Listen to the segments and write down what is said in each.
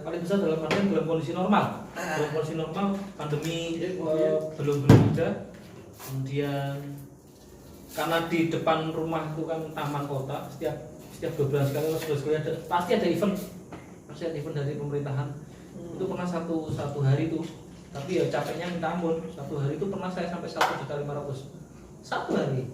paling besar dalam artian dalam kondisi normal. Dalam kondisi normal pandemi belum ada. Kemudian karena di depan rumah itu kan taman kota, setiap 2 bulan sekali atau sebulan sekali pasti ada event dari pemerintahan. Itu pernah satu hari itu, tapi ya capeknya minta ampun. Satu hari itu pernah saya sampai 1.500.000 satu hari.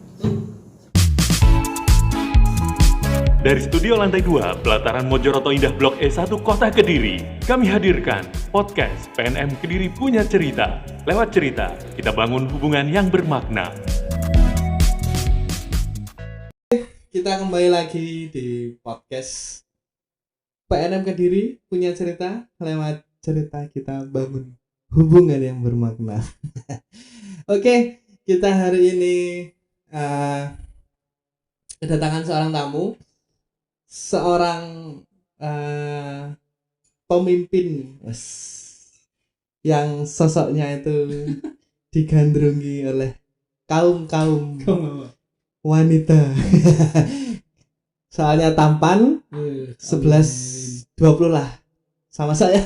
Dari studio lantai 2, pelataran Mojoroto Indah Blok E1 Kota Kediri, kami hadirkan podcast PNM Kediri Punya Cerita. Lewat cerita, kita bangun hubungan yang bermakna. Kita kembali lagi di podcast PNM Kediri Punya Cerita. Lewat cerita kita bangun hubungan yang bermakna. Oke, kita hari ini kedatangan seorang tamu, seorang pemimpin yang sosoknya itu digandrungi oleh kaum wanita. Soalnya tampan 11-20 lah sama saya.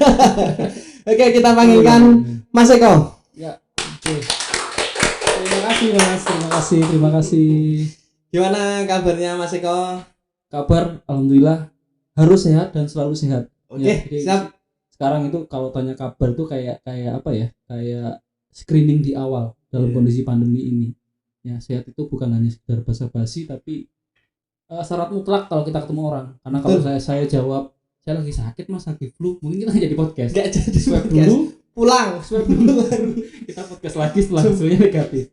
Oke, kita panggilkan Mas Eko. Ya, oke. Terima kasih. Gimana kabarnya Mas Eko? Kabar alhamdulillah harus sehat dan selalu sehat. Oke, Ya, siap. Sekarang itu kalau tanya kabar tuh kayak apa ya? Kayak screening di awal dalam kondisi pandemi ini. Ya, sehat itu bukan hanya sekedar basa-basi tapi syarat mutlak kalau kita ketemu orang. Karena kalau saya jawab saya lagi sakit Mas, lagi flu, mungkin kita nggak jadi podcast. Nggak jadi Swab podcast. dulu, Pulang. swab dulu baru kita podcast lagi setelah hasilnya negatif.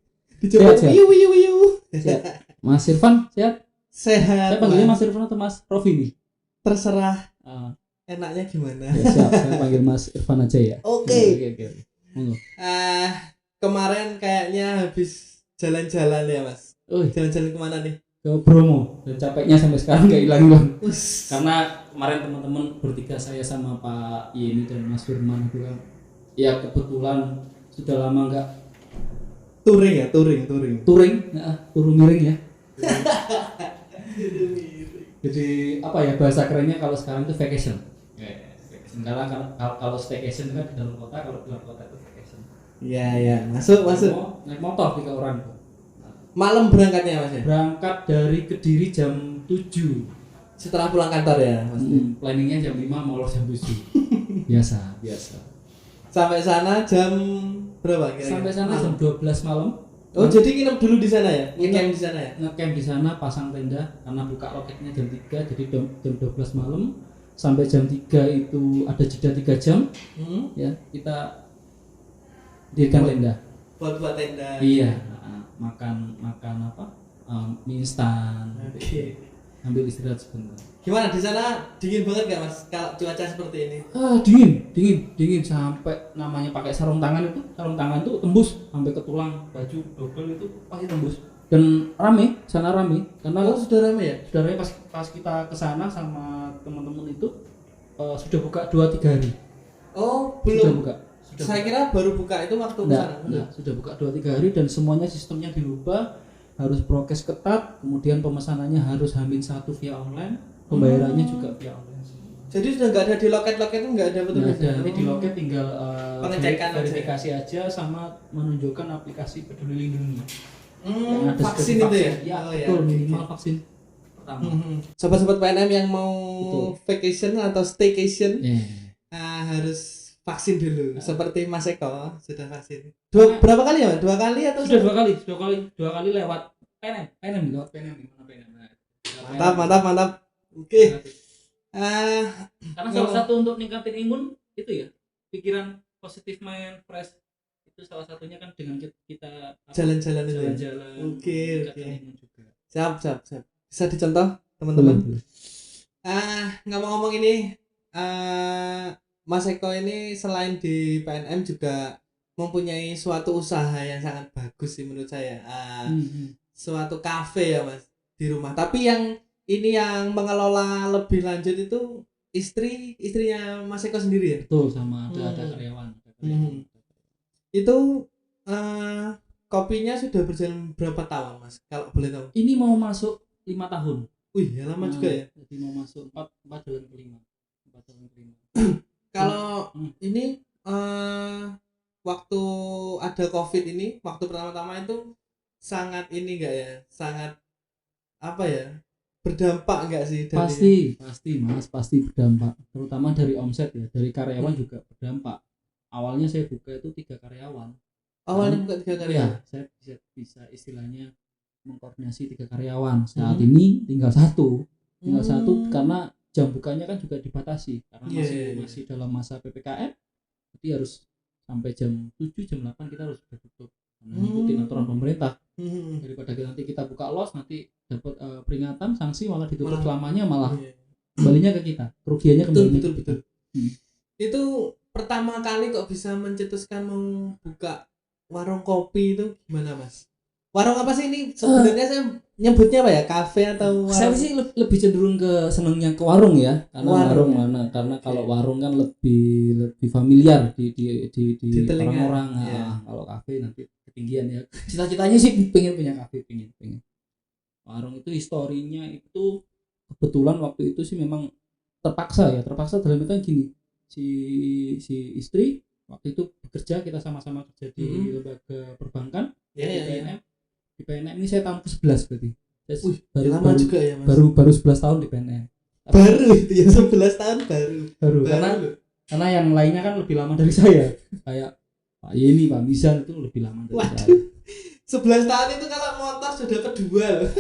Dicoba. Sehat. Sehat. Mas Irfan sehat? Sehat. Saya panggilnya Mas Irfan atau Mas Rofi nih? Terserah. Ah, Enaknya gimana? ya siap, saya panggil Mas Irfan aja ya. Oke. Monggo. Kemarin kayaknya habis jalan-jalan ya Mas. Oh, Jalan-jalan kemana nih? ke Bromo dan capeknya sampai sekarang nggak hilang. Us. Karena kemarin teman-teman bertiga saya sama Pak Yeni dan Mas Firman itu kan, ya kebetulan sudah lama nggak Touring ya, touring. turun miring ya. Jadi apa ya bahasa kerennya kalau sekarang itu vacation. Karena kalau staycation kan di dalam kota, kalau di luar kota itu vacation. Iya. Masuk. Naik motor 3 orang. Malam berangkatnya Mas ya? Berangkat dari Kediri jam 7. Setelah pulang kantor ya Mas. Planningnya jam 5 mau jam 7. biasa. Sampai sana jam berapa kira-kira? Sampai sana jam 12 malam. Oh, jadi nginep dulu di sana ya? Ngecamp di sana ya? Ngecamp di sana, pasang tenda karena buka loketnya jam 3, jadi jam 12 malam sampai jam 3 itu ada jeda 3 jam. Ya, kita dirikan tenda. Buat tenda. Iya, makan apa? Mie instan. Oke. Ambil istirahat sebentar. Gimana di sana dingin banget gak Mas kalau cuaca seperti ini? Dingin sampai namanya pakai sarung tangan itu tembus sampai ke tulang, baju double itu pasti tembus. Dan sana rame karena Sudah ramai ya? Saudara pas kita ke sana sama teman-teman itu sudah buka 2-3 hari. Oh, Sudah belum. buka. Saya kira baru buka itu waktu ke sana. Enggak, sudah buka 2-3 hari dan semuanya sistemnya dirubah, harus prokes ketat, kemudian pemesanannya harus H-1 via online, pembayarannya juga via online. Jadi sudah nggak ada di loket-loket itu nggak ada petugas. Ada, nanti di loket tinggal Pengecekan verifikasi aja sama menunjukkan aplikasi Peduli Lindungi. Yang ada vaksin seperti itu ya? Ya, Oh, ya. betul, minimal vaksin pertama. Sobat-sobat PNM yang mau Betul. vacation atau staycation Yeah. harus vaksin dulu. Seperti Mas Eko sudah vaksin. Nah. Berapa kali ya? 2 kali atau Sudah 2 kali lewat PNM lewat PNM gimana PNM. Mantap. Oke. Karena salah satu untuk ningkatin imun itu ya pikiran positif, mind fresh, itu salah satunya kan dengan kita Jalan-jalan itu ya? jalan-jalan. Oke. meningkatkan imun juga. Siap. Bisa dicontoh teman-teman. Boleh. Ngomong-ngomong ini, Mas Eko ini selain di PNM juga mempunyai suatu usaha yang sangat bagus sih menurut saya. Suatu kafe ya Mas di rumah. Tapi yang mengelola lebih lanjut itu istrinya Mas Eko sendiri ya. Betul, sama ada karyawan. Itu kopinya sudah berjalan berapa tahun Mas? Kalau boleh tahu. Ini mau masuk 5 tahun. Wih, ya lama juga ya. Jadi mau masuk 4 jalan ke 5. 4 jalan ke 5. Kalau ini waktu ada COVID ini, waktu pertama-tama itu sangat ini enggak ya? Sangat apa ya? Berdampak enggak sih dari Pasti Mas, pasti berdampak, terutama dari omset ya, dari karyawan juga berdampak. Awalnya saya buka itu 3 karyawan. awalnya buka 3 kali Ya, saya bisa istilahnya mengkoordinasi 3 karyawan. Saat ini tinggal satu karena jam bukanya kan juga dibatasi karena masih dalam masa PPKM. Jadi harus sampai jam 7 jam 8 kita harus tutup karena ngikutin aturan pemerintah. Daripada nanti kita buka los nanti dapat peringatan sanksi malah ditutup selamanya, malah kembalinya ke kita, kerugiannya kembali betul. Itu pertama kali kok bisa mencetuskan mau buka warung kopi itu gimana Mas? Warung apa sih ini sebenarnya? Saya nyebutnya apa ya, kafe atau warung? Saya sih lebih cenderung ke senengnya ke warung ya, karena warung mana, karena kalau warung kan lebih familiar di orang-orang. Kalau kafe nanti ketinggian ya. Cita-citanya sih pengen punya kafe, pengen. Warung itu historinya itu kebetulan waktu itu sih memang terpaksa dalam itu gini, si istri waktu itu bekerja, kita sama-sama kerja di lembaga perbankan di PNM. Di PNM ini saya tahun ke-11 berarti. Lama juga ya Mas. Baru 11 tahun di PNM. Baru itu ya 11 tahun baru. Karena yang lainnya kan lebih lama dari saya. Kayak Pak Yeni, Pak Misan itu lebih lama dari saya. 11 tahun itu kalau motor sudah kedua loh.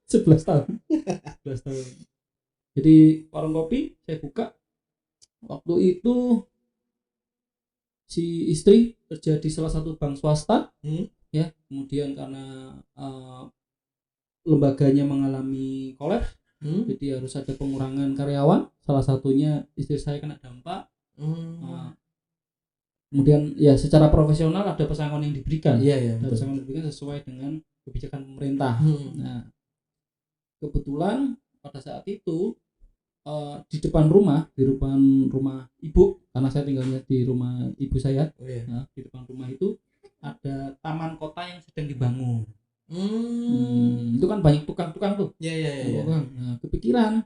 11 tahun. Jadi warung kopi saya buka. Waktu itu si istri kerja di salah satu bank swasta. Ya, kemudian karena lembaganya mengalami kolaps, jadi harus ada pengurangan karyawan. Salah satunya istri saya kena dampak. Kemudian ya secara profesional ada pesangon yang diberikan. Ada pesangon yang diberikan sesuai dengan kebijakan pemerintah. Nah, kebetulan pada saat itu di depan rumah ibu, karena saya tinggalnya di rumah ibu saya. Nah, di depan rumah itu ada taman kota yang sedang dibangun. Itu kan banyak tukang-tukang tuh. Nah, kepikiran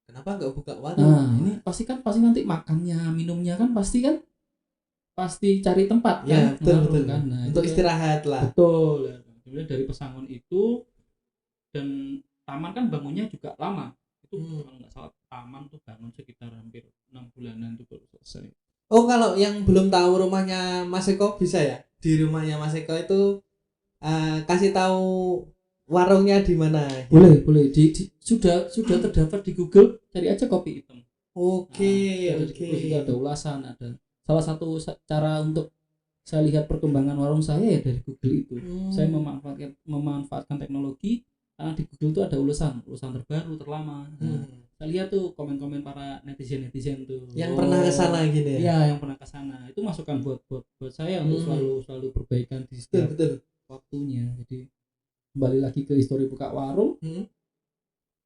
kenapa nggak buka warung? Nah, ini pasti nanti makannya, minumnya kan pasti cari tempat kan. Betul. Kan? Nah, untuk istirahat lah. Betul. Kemudian dari pesangon itu, dan taman kan bangunnya juga lama. Itu kalau nggak salah taman tuh bangun sekitar hampir 6 bulanan tuh baru selesai. Oh, kalau yang belum tahu rumahnya Mas Eko bisa ya? Di rumahnya Mas Eko itu kasih tahu warungnya di mana? Boleh. Sudah terdapat di Google, cari aja kopi hitam. Oke. Juga ada ulasan, ada salah satu cara untuk saya lihat perkembangan warung saya ya dari Google itu. Saya memanfaatkan teknologi, karena di Google itu ada ulasan terbaru, terlama. Saya lihat tuh komen-komen para netizen tuh yang pernah ke sana gini ya. Iya, yang pernah ke sana. Itu masukan buat saya untuk selalu berbaikan di setiap waktunya. Jadi kembali lagi ke histori buka warung.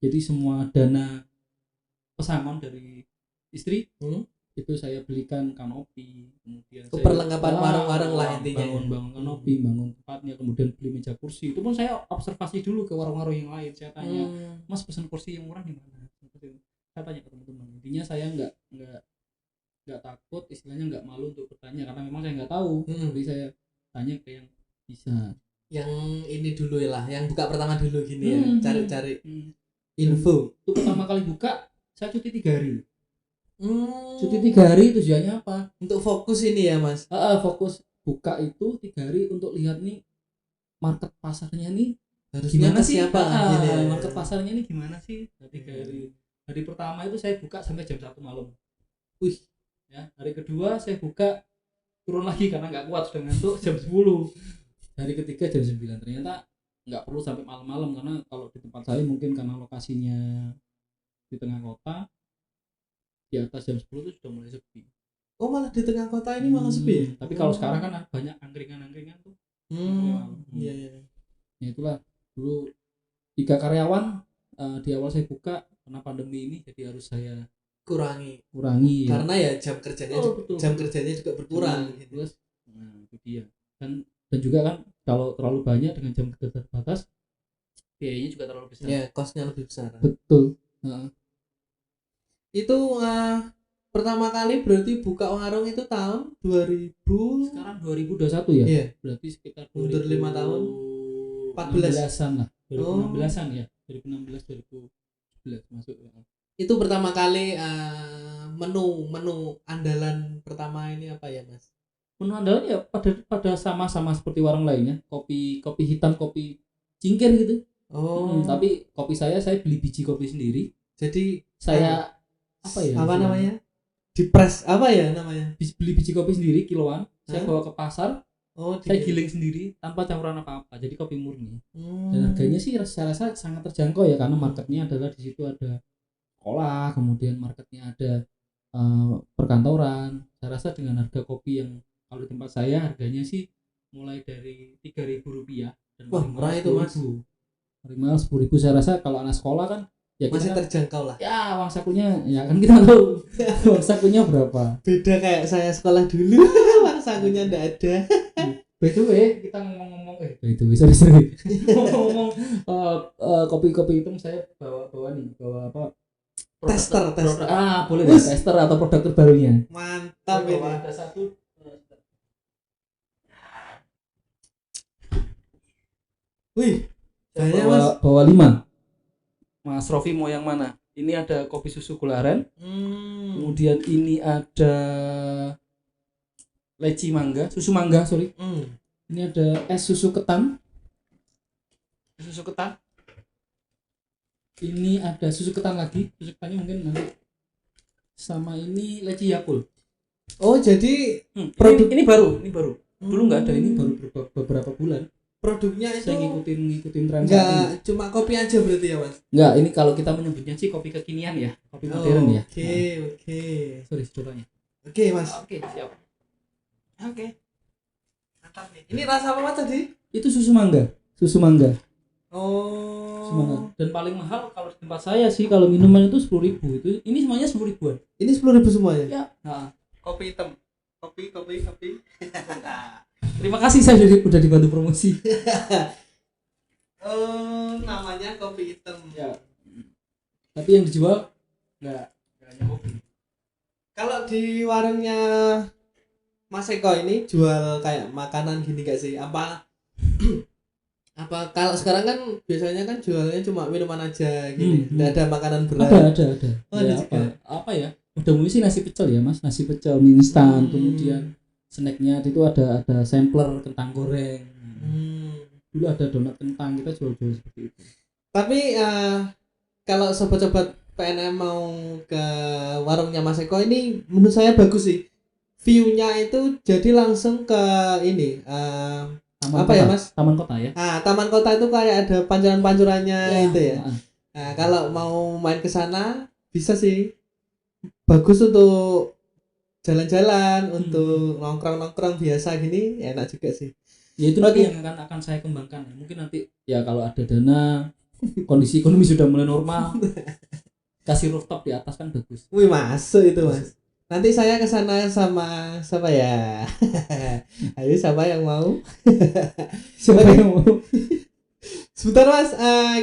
Jadi semua dana pesangon dari istri itu saya belikan kanopi, kemudian perlengkapan warung-warung lah intinya. Bangun kanopi, bangun tempatnya, kemudian beli meja kursi. Itu pun saya observasi dulu ke warung-warung yang lain. Saya tanya, Mas pesan kursi yang murah di mana? Saya tanya ke teman-teman. Intinya saya nggak takut, istilahnya nggak malu untuk bertanya, karena memang saya nggak tahu. Jadi saya tanya ke yang bisa, yang ini dulu lah, yang buka pertama dulu gini ya, cari-cari info. Itu pertama kali buka saya cuti 3 hari. Cuti 3 hari tujuannya apa? Untuk fokus ini ya Mas. Fokus buka itu 3 hari untuk lihat nih market pasarnya nih harus gimana sih, siapa market pasarnya nih gimana sih. 3 hari. Hari pertama itu saya buka sampai jam 1 malam. Ya, hari kedua saya buka turun lagi karena nggak kuat, sudah ngantuk, jam 10. Hari ketiga jam 9. Ternyata nggak perlu sampai malam-malam, karena kalau di tempat saya mungkin karena lokasinya di tengah kota, di atas jam 10 itu sudah mulai sepi. Oh, malah di tengah kota ini malah sepi. Tapi kalau sekarang kan banyak angkringan tuh. Iya. Ya itulah, dulu 3 karyawan di awal saya buka, karena pandemi ini jadi harus saya kurangi karena ya jam kerjanya juga berkurang gitu. Nah, itu dia. Dan juga kan kalau terlalu banyak dengan jam kerja terbatas, biayanya juga terlalu besar. Ya, kosnya lebih besar. Betul. Itu pertama kali berarti buka warung itu tahun 2000. Sekarang 2021 ya? Iya. Berarti sekitar Mundur 5 tahun. 14-an lah. 2016-an ya. 2016 2017 masuk ya. Itu pertama kali menu andalan pertama ini apa ya, Mas? Menu andalan ya pada sama-sama seperti warung lainnya. Kopi hitam, kopi cingkir gitu. Tapi kopi saya beli biji kopi sendiri. Jadi Saya apa ya? apa namanya? Dipres apa ya namanya? Beli biji kopi sendiri kiloan. Saya bawa ke pasar. Saya giling sendiri tanpa campuran apa-apa. Jadi kopi murni. Dan harganya sih saya rasa sangat terjangkau ya, karena marketnya adalah di situ ada sekolah, kemudian marketnya ada perkantoran. Saya rasa dengan harga kopi yang kalau di tempat saya harganya sih mulai dari Rp3.000 dan Wah, murah itu, Mas. Minimal 10.000. Saya rasa kalau anak sekolah kan ya masih kan, terjangkau lah. ya uang sakunya ya kan kita tahu uang sakunya berapa. Beda kayak saya sekolah dulu, uang sakunya enggak ada. By the way, kita ngomong-ngomong by the way, sorry. Ngomong kopi-kopi hitam saya bawa apa? Tester. Boleh deh, tester atau produk terbarunya. Mantap ini. Ada satu. Wih, banyak, Mas. Bawa 5. Mas Rofi mau yang mana? Ini ada kopi susu gula aren. Kemudian ini ada leci mangga, susu mangga, sorry. Ini ada es susu ketan. Susu ketan. Ini ada susu ketan lagi. Susu ketannya mungkin nanti. Sama ini leci Yakult. Oh, jadi produk ini baru. Dulu nggak ada, ini baru beberapa bulan. Produknya itu saya ngikutin tren. Enggak cuma kopi aja berarti ya, Mas? Enggak, ini kalau kita menyebutnya sih kopi kekinian ya, kopi modern ya. Oke. Sorry, cobaannya. Oke, Mas. Oke, siap. Oke. Mantap nih. Ini rasa apa, Mas, tadi? Itu susu mangga. Susu mangga. Oh. Dan paling mahal kalau di tempat saya sih kalau minuman itu 10.000. Itu ini semuanya 10.000-an. Ini 10.000 semuanya? Ya. Kopi hitam. Kopi. Terima kasih, saya udah dibantu promosi. Namanya kopi hitam. Ya. Tapi yang dijual enggak hanya kopi. Kalau di warungnya Mas Eko ini jual kayak makanan gini gak sih? Apa kalau sekarang kan biasanya kan jualnya cuma minuman aja gini. Enggak ada makanan berat. Ada. Oh, ya, ada apa ya? Udah mulai sih nasi pecel ya, Mas. Nasi pecel mie instan, kemudian snacknya itu ada sampler kentang goreng. Dulu ada donat kentang, kita jual-jual seperti itu. Tapi kalau sobat-sobat PNM mau ke warungnya Mas Eko ini menurut saya bagus sih. View-nya itu jadi langsung ke ini ya, Mas? Taman kota ya. Taman kota itu kayak ada pancuran-pancurannya itu ya. Nah, kalau mau main ke sana bisa sih. Bagus untuk jalan-jalan, untuk nongkrong-nongkrong biasa gini, enak juga sih. Ya itu nanti yang akan saya kembangkan. Mungkin nanti ya kalau ada dana, kondisi ekonomi sudah mulai normal, kasih rooftop di atas kan bagus. Wih, masuk itu, Mas. Nanti saya ke sana sama siapa ya? Ayo, siapa yang mau? Yang mau? Sebentar, Mas,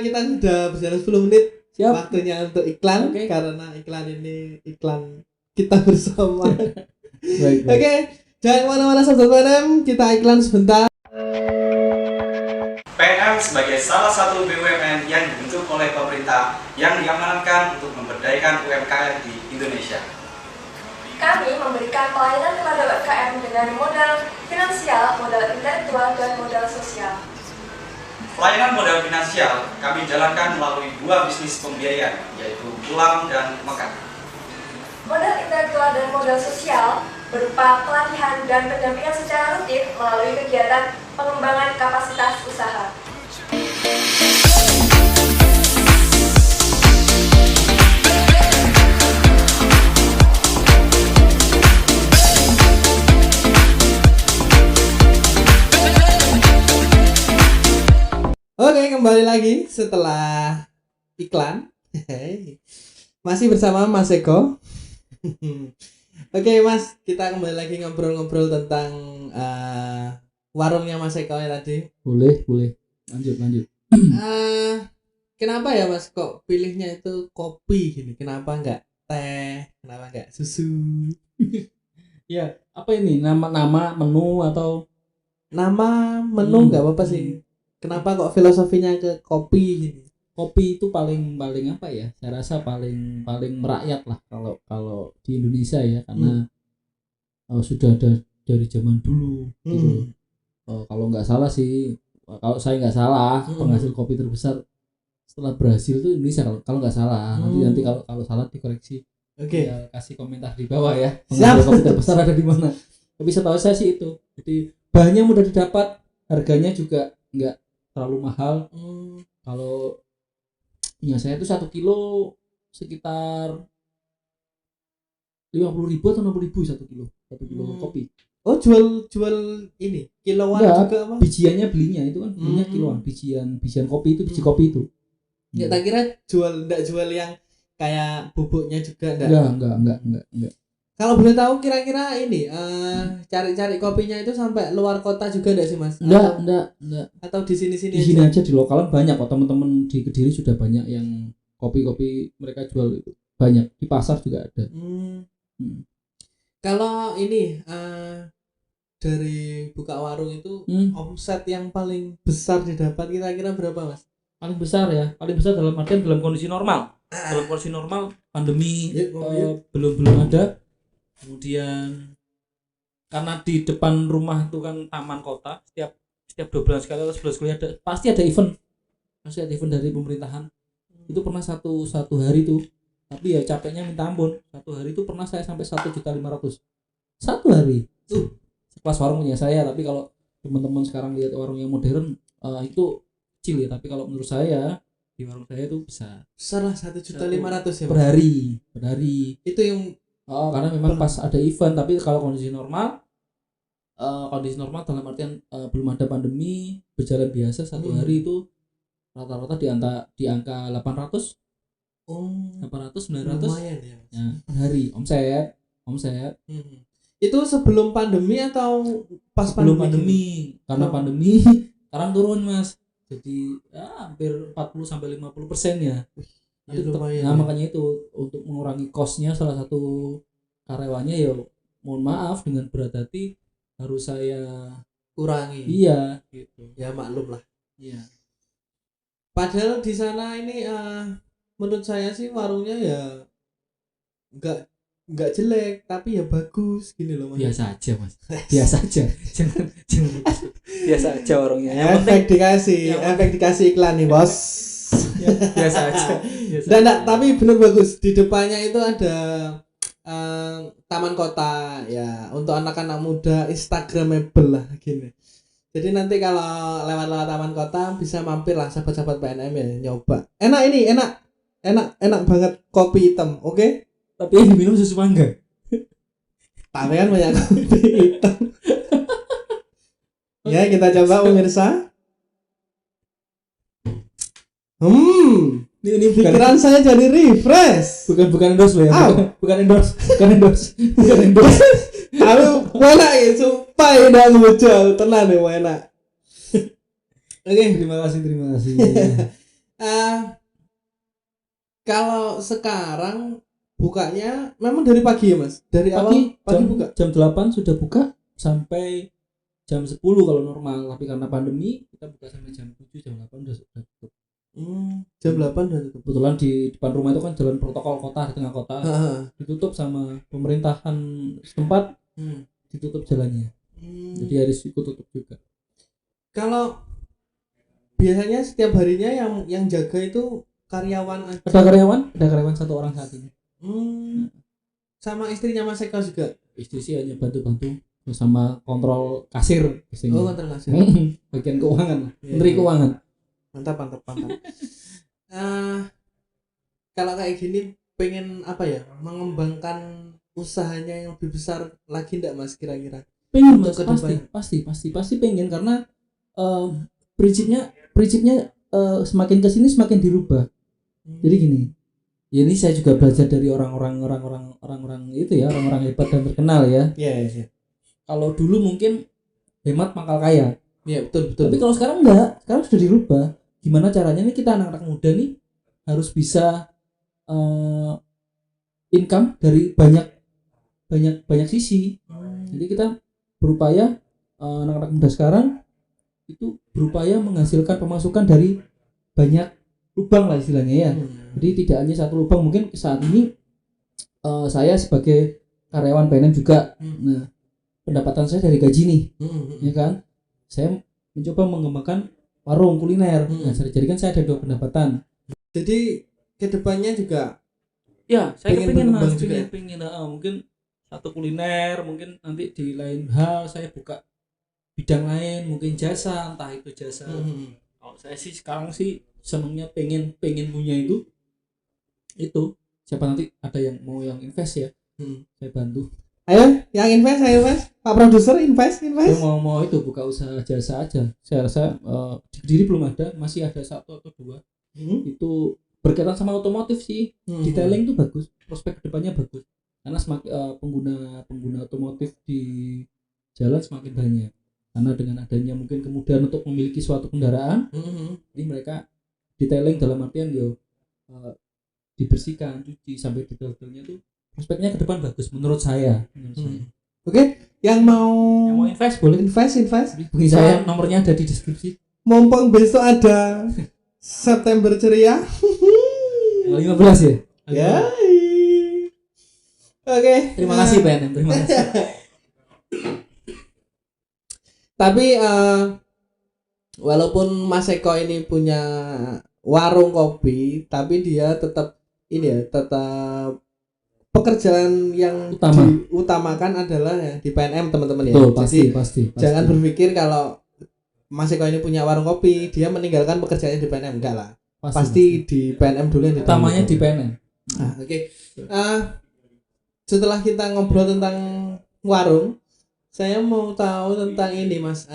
kita sudah berjalan 10 menit. Siap. Waktunya untuk iklan, karena iklan ini iklan kita bersama. Baik. Oke, jangan kemana-mana sobat PNM, kita iklan sebentar. PNM sebagai salah satu BUMN yang dibentuk oleh pemerintah yang diamanatkan untuk memberdayakan UMKM di Indonesia. Kami memberikan pelayanan kepada UMKM dengan modal finansial, modal intelektual, dan modal sosial. Pelayanan modal finansial kami jalankan melalui 2 bisnis pembiayaan, yaitu Pulang dan Mekar. Modal intelektual dan modal sosial berupa pelatihan dan pendampingan secara rutin melalui kegiatan pengembangan kapasitas usaha. Oke, kembali lagi setelah iklan. Masih bersama Mas Eko. Oke, Mas, kita kembali lagi ngobrol-ngobrol tentang warungnya Mas Eko ya tadi. Boleh. Lanjut. Kenapa ya, Mas, kok pilihnya itu kopi gini? Kenapa enggak teh, kenapa enggak susu? Ya, apa ini nama menu atau Nama menu enggak apa-apa sih. Kenapa kok filosofinya ke kopi gini? kopi itu paling paling apa ya? Saya rasa paling paling merakyat lah kalau kalau di Indonesia ya, karena sudah ada dari zaman dulu gitu. Kalau nggak salah sih, kalau saya nggak salah, penghasil kopi terbesar setelah Brasil itu Indonesia kalau nggak salah. Nanti kalau salah dikoreksi. Oke. Ya, kasih komentar di bawah ya. Siap. Penghasil kopi terbesar ada di mana? Tapi setahu saya sih itu. Jadi bahannya mudah didapat, harganya juga nggak terlalu mahal. Kalau ya saya itu 1 kilo sekitar 50.000 atau 60.000 1 kilo kopi. Oh, jual ini kiloan Enggak, juga apa? bijiannya belinya itu kan belinya kiloan, bijian kopi itu, biji kopi itu. Ya tak kira enggak jual yang kayak bubuknya juga enggak. Enggak. Kalau boleh tahu kira-kira ini cari-cari kopinya itu sampai luar kota juga enggak sih, Mas? Enggak. Atau di sini-sini Di sini aja di lokalan banyak kok, teman-teman di Kediri sudah banyak yang kopi-kopi mereka jual itu. Banyak, di pasar juga ada. Kalau ini dari buka warung itu omset yang paling besar didapat kira-kira berapa, Mas? Paling besar dalam artian dalam kondisi normal. Dalam kondisi normal, pandemi belum ada. Kemudian karena di depan rumah itu kan taman kota, setiap 2 bulan sekali atau 11 kali pasti ada event dari pemerintahan. Itu pernah satu hari itu, tapi ya capeknya minta ampun. 1 hari itu pernah saya sampai 1.500.000 1 hari. Sekelas warung punya saya, tapi kalau teman-teman sekarang lihat warung yang modern itu kecil ya, tapi kalau menurut saya di warung saya itu besar lah 1.500.000 ya per hari. Itu yang karena memang pas ada event. Tapi kalau kondisi normal dalam artian belum ada pandemi, berjalan biasa 1 hari itu rata-rata di angka 800 900 lumayan ya, Mas. ya per hari omset. Itu sebelum pandemi atau pas sebelum pandemi? Karena pandemi sekarang turun, Mas, jadi hampir 40-50% ya. Tapi makanya itu untuk mengurangi cost-nya, salah satu karyawannya ya mohon maaf dengan berat hati harus saya kurangi. Iya gitu. Ya maklum lah. Iya. Padahal di sana ini menurut saya sih warungnya ya enggak jelek, tapi ya bagus gini loh, Mas. Biasa aja, Mas. Biasa aja. jangan biasa aja warungnya. Efek dikasih iklan nih, Bos. Ya, biasa aja. Tapi bener bagus. Di depannya itu ada taman kota ya, untuk anak-anak muda instagramable lah gini. Jadi nanti kalau lewat taman kota bisa mampir lah sahabat-sahabat PNM ya, nyoba. Enak banget kopi hitam, oke? Tapi yang diminum susu mangga. Tapi kan banyak kopi hitam. Ya, kita coba pemirsa. Ini pikiran saya jadi refresh. Bukan endorse loh ya. Bukan endorse. Aku enak ya, sumpah udah lucu, tenang ya, enak. Oke, terima kasih. Kalau sekarang bukanya memang dari pagi ya, Mas? Dari pagi buka? Jam 8 sudah buka sampai jam 10 kalau normal. Tapi karena pandemi kita buka sampai jam 7, jam 8 udah tutup. Jam 8 udah tutup. Kebetulan di depan rumah itu kan jalan protokol kota, di tengah kota. Ditutup sama pemerintahan setempat. Ditutup jalannya. Jadi harus ikut tutup juga. Kalau biasanya setiap harinya yang jaga itu karyawan aja. Ada karyawan 1 orang saat ini. Sama istrinya Mas Eko juga. Istri sih hanya bantu-bantu sama kontrol kasir biasanya. Kontrol kasir. Bagian keuangan, Menteri Keuangan. Mantap. Kalau kayak gini pengen apa ya? Mengembangkan usahanya yang lebih besar lagi enggak, Mas, kira-kira? Pengen, Mas, pasti pengen, karena prinsipnya semakin kesini semakin dirubah. Jadi gini, ya ini saya juga belajar dari orang-orang itu ya, orang-orang hebat dan terkenal ya. Iya. Kalau dulu mungkin hemat mangkal kaya. Iya, betul. Tapi kalau sekarang enggak, sekarang sudah dirubah. Gimana caranya nih kita anak-anak muda nih harus bisa income dari banyak sisi. Jadi kita berupaya anak-anak muda sekarang itu berupaya menghasilkan pemasukan dari banyak lubang lah istilahnya ya. Jadi tidak hanya satu lubang. Mungkin saat ini saya sebagai karyawan PNM juga, nah pendapatan saya dari gaji nih, ya kan. Saya mencoba mengembangkan warung kuliner. Nah, jadi kan saya ada 2 pendapatan. Jadi kedepannya juga Ya, saya pengen kepingin berkembang mas, juga. pengen mungkin satu kuliner, mungkin nanti di lain hal saya buka bidang lain, mungkin jasa, entah itu jasa. Kalau saya sih sekarang sih senangnya pengen punya itu. Siapa nanti ada yang mau yang invest ya, saya bantu. Ayo, yang invest, ayo mas. Pak produser invest. Saya mau itu buka usaha jasa aja. Saya rasa di Kediri belum ada, masih ada 1 atau 2. Itu berkaitan sama otomotif sih. Detailing tuh bagus, prospek kedepannya bagus. Karena semakin pengguna otomotif di jalan semakin banyak. Karena dengan adanya mungkin kemudahan untuk memiliki suatu kendaraan, jadi mereka detailing dalam artian dibersihkan, cuci sampai detail-detailnya tuh prospeknya ke depan bagus menurut saya. Oke, yang mau invest boleh invest. bagi saya, nomornya ada di deskripsi. Mumpung besok ada September ceria. 15 ya. Ya. Oke. Terima kasih PNM, terima kasih. Tapi walaupun Mas Eko ini punya warung kopi, tapi dia tetap pekerjaan yang diutamakan adalah ya, di PNM teman-teman ya. Tuh, Jadi pasti. jangan berpikir kalau Mas Eko ini punya warung kopi, dia meninggalkan pekerjaannya di PNM, enggak lah. Pasti di PNM dulu yang utamanya di PNM. Oke. Setelah kita ngobrol tentang warung, saya mau tahu tentang ini Mas.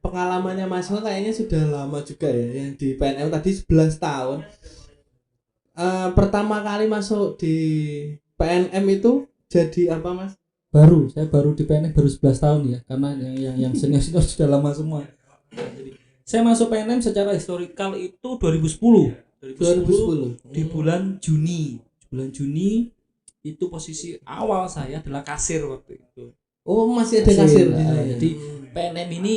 Pengalamannya Mas kayaknya sudah lama juga ya, yang di PNM tadi 11 tahun. Pertama kali masuk di PNM itu jadi apa Mas? Saya baru di PNM baru 11 tahun ya, karena yang senior sudah lama semua. Jadi saya masuk PNM secara historikal itu 2010 di bulan Juni itu posisi awal saya adalah kasir waktu itu. Oh, masih ada kasir di sana. Jadi PNM ini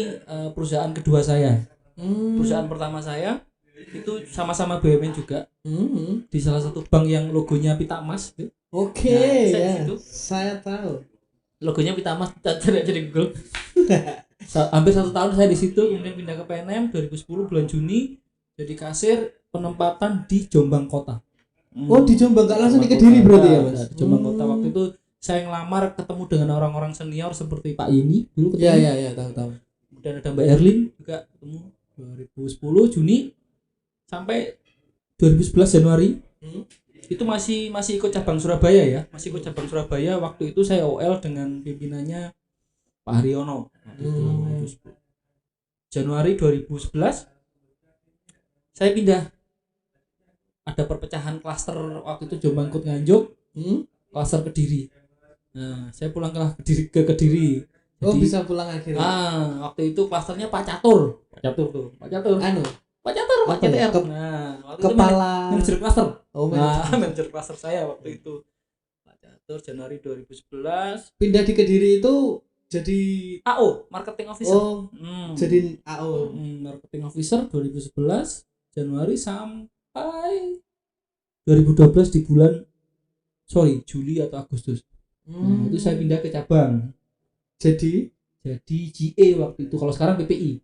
perusahaan kedua saya. Perusahaan pertama saya itu sama-sama BUMN juga, di salah satu bank yang logonya pita emas. Oke, Nah, ya, saya tahu logonya pita emas, cari di Google. Hampir 1 tahun saya di situ, kemudian pindah ke PNM 2010 bulan Juni jadi kasir penempatan di Jombang Kota. Oh, di Jombang, nggak langsung di Kediri berarti ya Mas? Di Jombang Kota. Waktu itu saya ngelamar ketemu dengan orang-orang senior seperti Pak Ini dulu ketemu. Ya, tahu. Kemudian ada Mbak Erlin juga ketemu 2010 Juni sampai 2011 Januari. Itu masih ikut cabang Surabaya ya, waktu itu saya OL dengan pimpinannya Pak Haryono. Januari 2011 saya pindah, ada perpecahan klaster waktu itu Jombang Kut Nganjuk, klaster Kediri. Nah, saya pulang ke Kediri. Oh, Jadi, bisa pulang akhirnya. Waktu itu klasternya Pak Catur. Pak Catur. Pak CTR. Nah, waktu kepala itu manajer klaster. Oh, manajer klaster saya waktu itu. Pak Catur Januari 2011. Pindah di Kediri itu jadi AO, marketing officer. Oh, jadi AO. Marketing officer 2011 Januari sampai 2012 di bulan Juli atau Agustus. Nah, itu saya pindah ke cabang. Jadi GA waktu itu. Kalau sekarang PPI.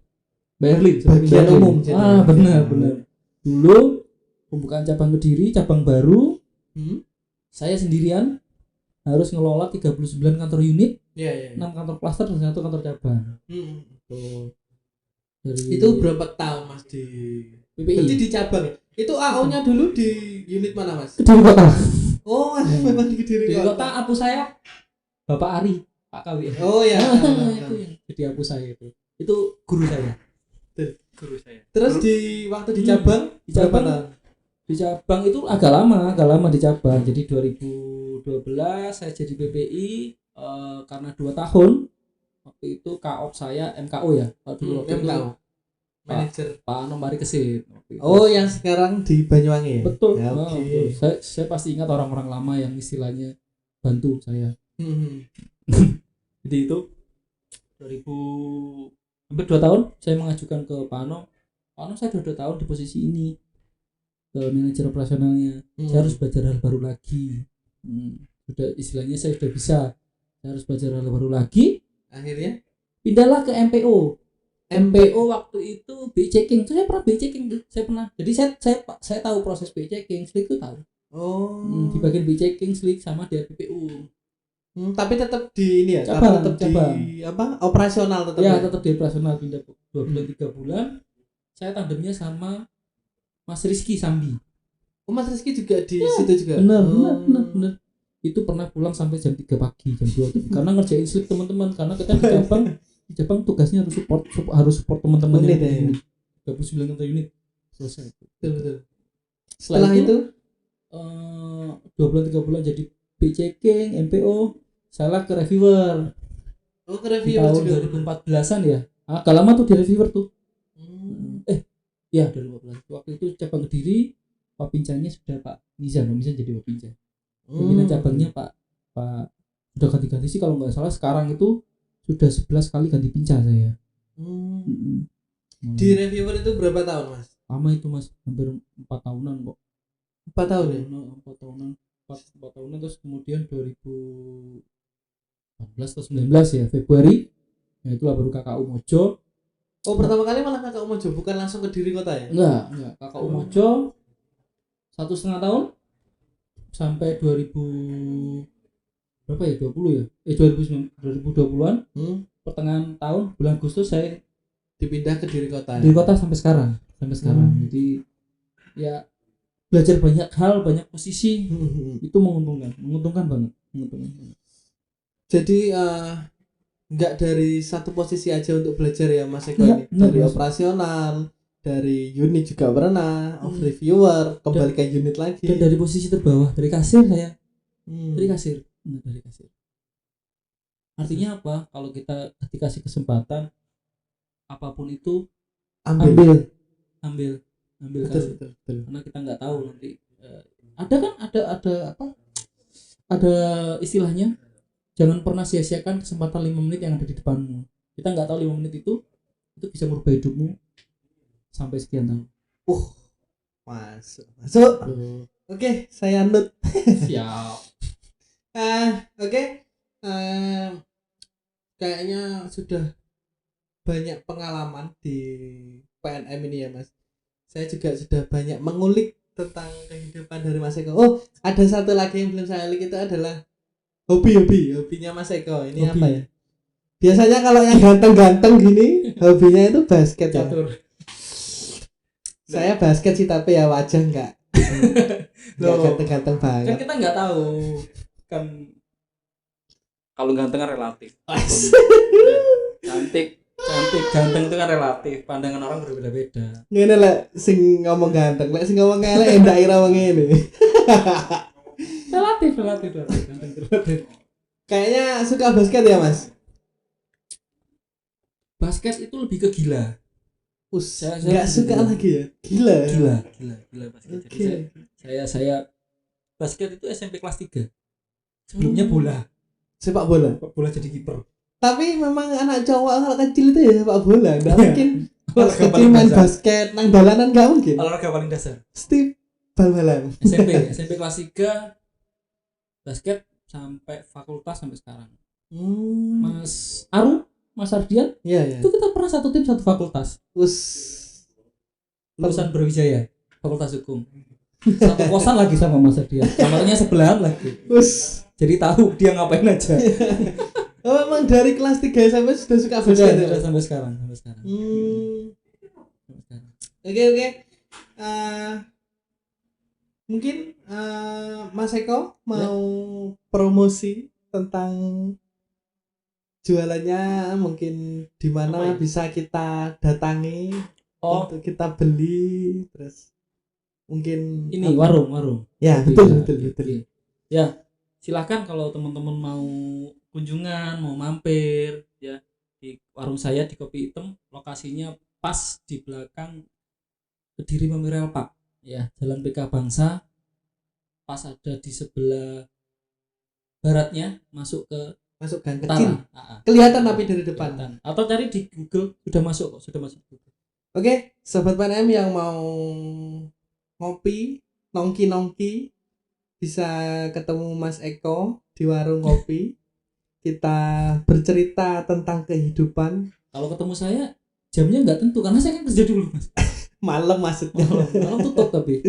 Berlin bagian umum. Benar. Dulu pembukaan cabang Kediri, cabang baru. Saya sendirian harus ngelola 39 kantor unit. 6 kantor klaster dan 1 kantor cabang. Itu berapa tahun Mas di PPI? Berarti di cabang ya? Itu AO-nya dulu di unit mana Mas? Kediri Kota. Oh, memang di Kediri Kota. Apu saya Bapak Ari, Pak Kawi. Oh ya. Itu yang jadi apu saya itu. Itu guru saya. Terus di waktu di cabang di cabang itu agak lama di cabang. Jadi 2012 saya jadi PPI karena 2 tahun. Waktu itu KOP saya MKO ya. Waktu MKO. Manajer. Pak Ano mari kesit. Oh, yang sekarang di Banyuwangi ya? Betul. Ya, Nah, oke. betul. Saya pasti ingat orang-orang lama yang istilahnya bantu saya. Hmm. Jadi itu 2000 hampir 2 tahun saya mengajukan ke Pak Ano. Pak Ano, saya sudah 2 tahun di posisi ini, ke manajer operasionalnya. Saya harus belajar hal baru lagi. Sudah istilahnya saya sudah bisa. Saya harus belajar hal baru lagi. Akhirnya Pindahlah ke MPO. MPO waktu itu BI checking. Saya pernah BI checking tuh. Saya pernah. Jadi saya tahu proses BI checking, Slick itu tahu. Di bagian BI checking, Slick sama di RPPU. Tapi tetap di ini ya, Cabang, tetap cabang. di apa? Operasional tetap. Ya, tetap di operasional, pindah 2 bulan 3 bulan. Saya tandemnya sama Mas Rizky Sambi. Oh, Mas Rizky juga di situ juga. Benar. Itu pernah pulang sampai jam 3 pagi, jam 2 karena ngerjain slip teman-teman, karena kita di Jepang tugasnya harus support teman-teman Unit yang ya. 29 unit. Selesai. Betul. Setelah itu 2 bulan 3 bulan jadi BI checking, MPO, salah ke reviewer. ke Di reviewer tahun juga. 2014-an ya. Agak lama tuh di reviewer tuh. Ya 2014. Waktu itu cabang Kediri, Wapincanya sudah Pak Mizan jadi Wapinca. Pimpinan cabangnya Pak sudah ganti-ganti sih kalau nggak salah, sekarang itu sudah 11 kali ganti pinca saya. Di reviewer itu berapa tahun, Mas? Lama itu, Mas, hampir 4 tahunan kok. 4 tahun ya? 4 tahunan. 4 tahunan, terus kemudian 2014 atau 19 ya, Februari. Nah, itulah baru KKU Mojo. Oh, pertama kali malah KKU Mojo, bukan langsung ke Kediri kota ya? Enggak, KKU Mojo 1,5 tahun sampai 2000 berapa ya, 20 ya? 2020-an. Pertengahan tahun bulan Agustus saya Dipindah ke Kediri kota. Di kota sampai sekarang. Jadi ya belajar banyak hal, banyak posisi. Itu menguntungkan banget. Jadi nggak dari satu posisi aja untuk belajar ya, Mas Eko Enggak, ini. Dari Mas. operasional, dari unit juga pernah, of reviewer, kembali ke unit lagi. Dan dari posisi terbawah, dari kasir saya. Dari kasir. Artinya apa? Kalau kita dikasih kesempatan apapun itu Ambil. betul. Karena kita nggak tahu nanti ada istilahnya, jangan pernah sia-siakan kesempatan 5 menit yang ada di depanmu. Kita nggak tahu 5 menit itu bisa merubah hidupmu sampai sekian tahun. Masuk. Oke, saya nut. Siap. Oke. Kayaknya sudah banyak pengalaman di PNM ini ya, Mas. Saya juga sudah banyak mengulik tentang kehidupan dari Mas Eko. Oh, ada satu lagi yang belum saya ulik, itu adalah hobinya Mas Eko. Ini apa ya? Biasanya kalau yang ganteng-ganteng gini, hobinya itu basket ya. Saya basket sih, tapi ya wajah enggak ganteng-ganteng banget. Kan kita nggak tahu kan, kalau ganteng kan relatif. cantik ganteng itu kan relatif, pandangan orang berbeda-beda. Ngene lek sing ngomong ganteng, lek sing ngomong elek endak ira wong ngene. relatif ganteng relatif. Kayaknya suka basket ya, Mas? Basket itu lebih ke gila. Enggak suka lagi ya. Gila basket. Jadi saya basket itu SMP kelas 3. Sebelumnya bola. Sepak bola Jadi kiper. Tapi memang anak cowok kalau kecil itu ya sepak bola, enggak mungkin. Kalau Olahraga kecil paling main dasar. basket nang dalanan enggak mungkin. Olahraga paling dasar. Steve bal-balan. SMP kelas 3 basket sampai fakultas sampai sekarang. Mas Ardian, Iya. itu kita pernah satu tim satu fakultas. Lulusan Brawijaya, Fakultas Hukum. Satu kosan lagi sama Mas Ardian. Kamarnya sebelahan lagi. Jadi tahu dia ngapain aja. Oh, memang dari kelas 3 sampai sudah suka basket ya? Sudah sampai sekarang. Oke. Mungkin Mas Eko mau promosi tentang jualannya, mungkin di mana bisa kita datangi untuk kita beli, terus mungkin ini warung. Ya, betul. Ya, silakan kalau teman-teman mau kunjungan, mau mampir ya di warung saya di Kopi Hitam. Lokasinya pas di belakang Kediri Memorial Park ya, Jalan PK Bangsa, pas ada di sebelah baratnya masuk ke Gang kecil. Utara. Kelihatan tapi dari depan. Kelihatan. Atau cari di Google sudah masuk kok, sudah masuk Google. Oke, sobat PNM yang mau ngopi, nongki bisa ketemu Mas Eko di warung kopi. Kita bercerita tentang kehidupan. Kalau ketemu saya jamnya nggak tentu karena saya kan kerja dulu Mas. Malam maksudnya. Malam tutup tapi.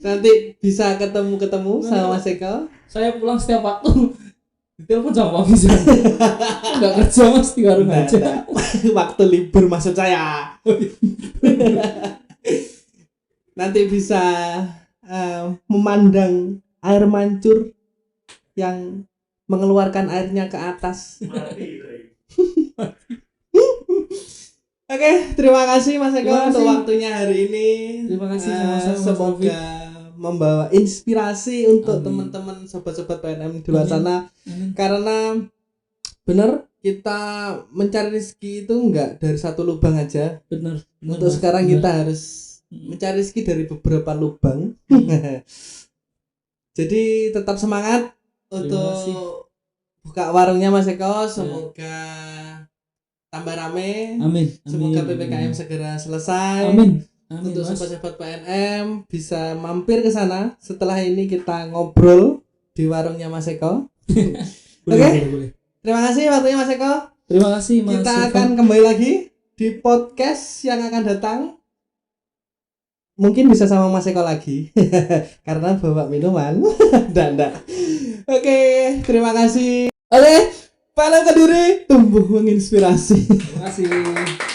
Nanti bisa ketemu sama Mas Eko. Saya pulang setiap waktu. Ditelepon sama Pak Bisa. Nggak kerja Mas di warung aja. Waktu libur maksud saya. Nanti bisa memandang air mancur yang mengeluarkan airnya ke atas. Oke, terima kasih Mas Eko untuk waktunya hari ini. Terima kasih sama-sama. Semoga membawa inspirasi untuk teman-teman sobat-sobat PNM di luar sana. Karena benar kita mencari rezeki itu enggak dari satu lubang aja. Benar. Untuk sekarang kita harus mencari rezeki dari beberapa lubang. Jadi tetap semangat untuk buka warungnya Mas Eko. Semoga tambah rame. Amin. Semoga PPKM segera selesai. Amin. Untuk sobat-sobat PNM bisa mampir ke sana. Setelah ini kita ngobrol di warungnya Mas Eko. Oke. Terima kasih waktunya Mas Eko. Terima kasih Mas. Kita akan kembali lagi di podcast yang akan datang. Mungkin bisa sama Mas Eko lagi karena bawa minuman. Nggak. Oke, terima kasih. Oke, PNM Kediri tumbuh menginspirasi. Terima kasih.